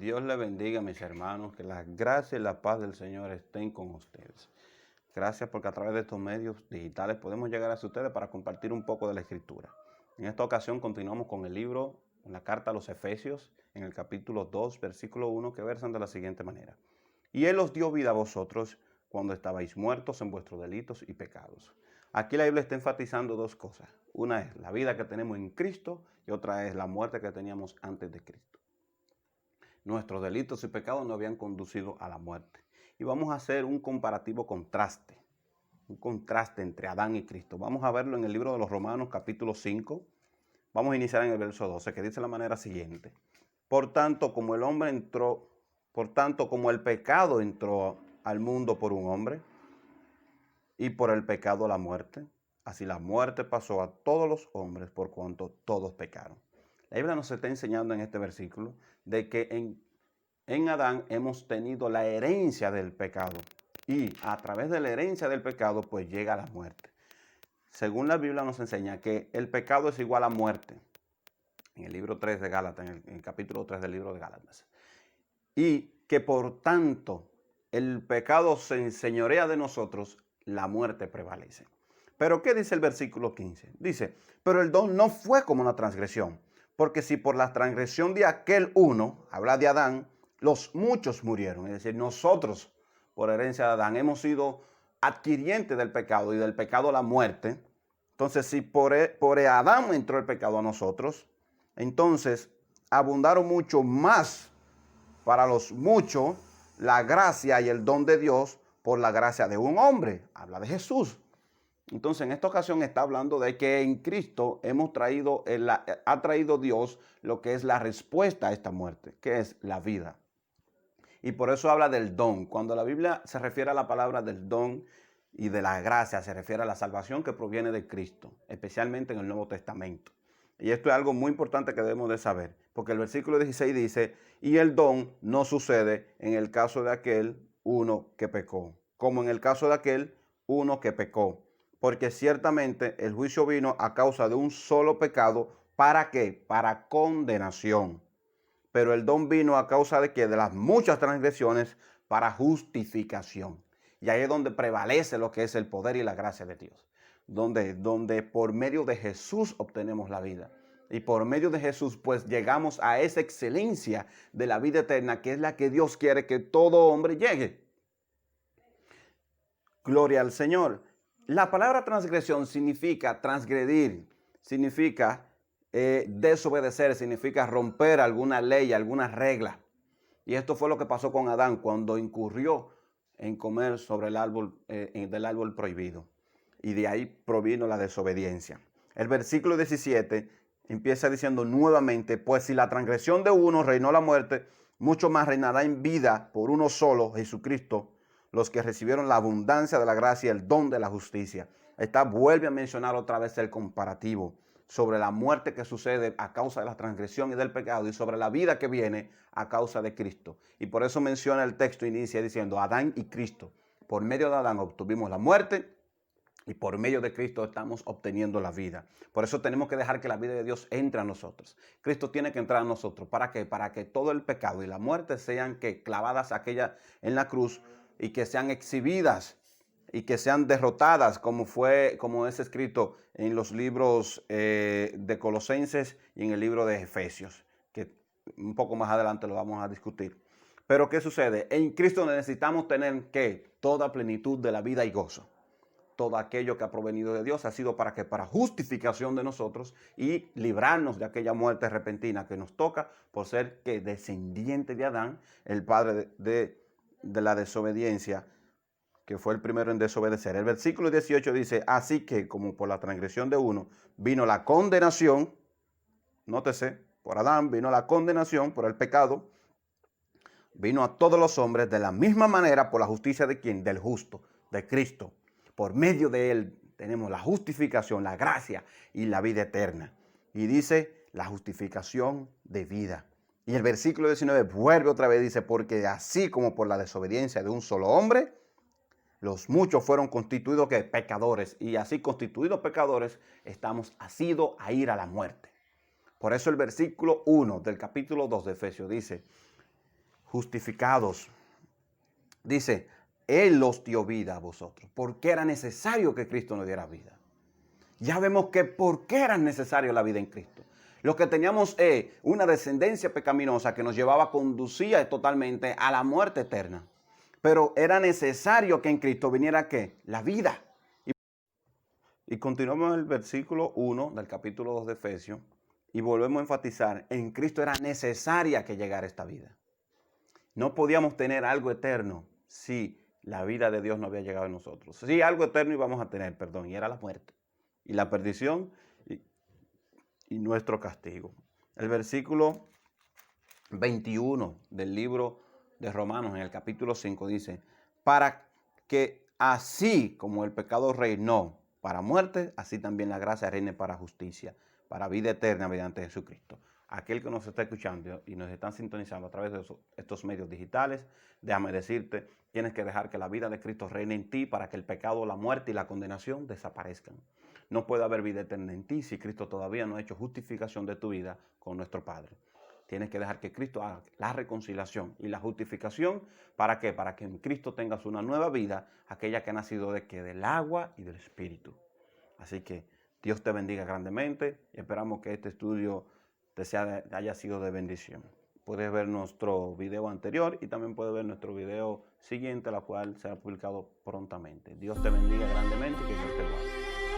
Dios le bendiga, mis hermanos, que la gracia y la paz del Señor estén con ustedes. Gracias porque a través de estos medios digitales podemos llegar hacia ustedes para compartir un poco de la Escritura. En esta ocasión continuamos con el libro, en la carta a los Efesios, en el capítulo 2, versículo 1, que versan de la siguiente manera. Y Él os dio vida a vosotros cuando estabais muertos en vuestros delitos y pecados. Aquí la Biblia está enfatizando dos cosas. Una es la vida que tenemos en Cristo y otra es la muerte que teníamos antes de Cristo. Nuestros delitos y pecados nos habían conducido a la muerte. Y vamos a hacer un comparativo contraste entre Adán y Cristo. Vamos a verlo en el libro de los Romanos, capítulo 5. Vamos a iniciar en el verso 12, que dice de la manera siguiente. Por tanto, como el pecado entró al mundo por un hombre, y por el pecado la muerte, así la muerte pasó a todos los hombres por cuanto todos pecaron. La Biblia nos está enseñando en este versículo de que en Adán hemos tenido la herencia del pecado y a través de la herencia del pecado pues llega la muerte. Según la Biblia nos enseña que el pecado es igual a muerte. En el libro 3 de Gálatas, en el capítulo 3 del libro de Gálatas. Y que por tanto el pecado se enseñorea de nosotros, la muerte prevalece. Pero ¿qué dice el versículo 15? Dice, pero el don no fue como una transgresión, porque si por la transgresión de aquel uno, habla de Adán, los muchos murieron. Es decir, nosotros, por herencia de Adán, hemos sido adquirientes del pecado y del pecado la muerte. Entonces, si por Adán entró el pecado a nosotros, entonces abundaron mucho más para los muchos la gracia y el don de Dios por la gracia de un hombre. Habla de Jesús. Entonces, en esta ocasión está hablando de que en Cristo ha traído Dios lo que es la respuesta a esta muerte, que es la vida. Y por eso habla del don. Cuando la Biblia se refiere a la palabra del don y de la gracia, se refiere a la salvación que proviene de Cristo, especialmente en el Nuevo Testamento. Y esto es algo muy importante que debemos de saber, porque el versículo 16 dice, y el don no sucede en el caso de aquel uno que pecó, como en el caso de aquel uno que pecó. Porque ciertamente el juicio vino a causa de un solo pecado. ¿Para qué? Para condenación. Pero el don vino a causa de que de las muchas transgresiones para justificación. Y ahí es donde prevalece lo que es el poder y la gracia de Dios. Donde por medio de Jesús obtenemos la vida. Y por medio de Jesús pues llegamos a esa excelencia de la vida eterna, que es la que Dios quiere que todo hombre llegue. Gloria al Señor. La palabra transgresión significa transgredir, significa desobedecer, significa romper alguna ley, alguna regla. Y esto fue lo que pasó con Adán cuando incurrió en comer sobre el árbol, del árbol prohibido. Y de ahí provino la desobediencia. El versículo 17 empieza diciendo nuevamente, pues si la transgresión de uno reinó la muerte, mucho más reinará en vida por uno solo, Jesucristo, los que recibieron la abundancia de la gracia y el don de la justicia. Esta vuelve a mencionar otra vez el comparativo sobre la muerte que sucede a causa de la transgresión y del pecado y sobre la vida que viene a causa de Cristo. Y por eso menciona el texto, inicia diciendo Adán y Cristo. Por medio de Adán obtuvimos la muerte y por medio de Cristo estamos obteniendo la vida. Por eso tenemos que dejar que la vida de Dios entre a nosotros. Cristo tiene que entrar a nosotros. ¿Para qué? Para que todo el pecado y la muerte sean clavadas en la cruz y que sean exhibidas y que sean derrotadas, como es escrito en los libros de Colosenses y en el libro de Efesios, que un poco más adelante lo vamos a discutir. Pero ¿qué sucede? En Cristo necesitamos tener toda plenitud de la vida y gozo. Todo aquello que ha provenido de Dios ha sido para justificación de nosotros y librarnos de aquella muerte repentina que nos toca por ser descendiente de Adán, el padre de la desobediencia, que fue el primero en desobedecer. El versículo 18 dice, así que como por la transgresión de uno vino la condenación, nótese, por Adán vino la condenación por el pecado, vino a todos los hombres de la misma manera por la justicia de ¿quién? Del justo, de Cristo. Por medio de él tenemos la justificación, la gracia y la vida eterna. Y dice la justificación de vida. Y el versículo 19 vuelve otra vez, dice, porque así como por la desobediencia de un solo hombre, los muchos fueron constituidos pecadores. Y así constituidos pecadores, estamos asidos a ir a la muerte. Por eso el versículo 1 del capítulo 2 de Efesios dice, justificados. Dice, Él os dio vida a vosotros, porque era necesario que Cristo nos diera vida. Ya vemos que por qué era necesario la vida en Cristo. Lo que teníamos es una descendencia pecaminosa que nos llevaba, conducía totalmente a la muerte eterna. Pero era necesario que en Cristo viniera ¿qué? La vida. Y continuamos en el versículo 1 del capítulo 2 de Efesios y volvemos a enfatizar, en Cristo era necesaria que llegara esta vida. No podíamos tener algo eterno si la vida de Dios no había llegado a nosotros. Sí, algo eterno íbamos a tener, perdón, y era la muerte y la perdición y nuestro castigo. El versículo 21 del libro de Romanos, en el capítulo 5, dice, para que así como el pecado reinó para muerte, así también la gracia reine para justicia, para vida eterna mediante Jesucristo. Aquel que nos está escuchando y nos están sintonizando a través de estos medios digitales, déjame decirte, tienes que dejar que la vida de Cristo reine en ti para que el pecado, la muerte y la condenación desaparezcan. No puede haber vida eterna en ti si Cristo todavía no ha hecho justificación de tu vida con nuestro Padre. Tienes que dejar que Cristo haga la reconciliación y la justificación. ¿Para qué? Para que en Cristo tengas una nueva vida, aquella que ha nacido de ¿qué? Del agua y del Espíritu. Así que Dios te bendiga grandemente y esperamos que este estudio haya sido de bendición. Puedes ver nuestro video anterior y también puedes ver nuestro video siguiente, la cual será publicado prontamente. Dios te bendiga grandemente y que Dios te guarde.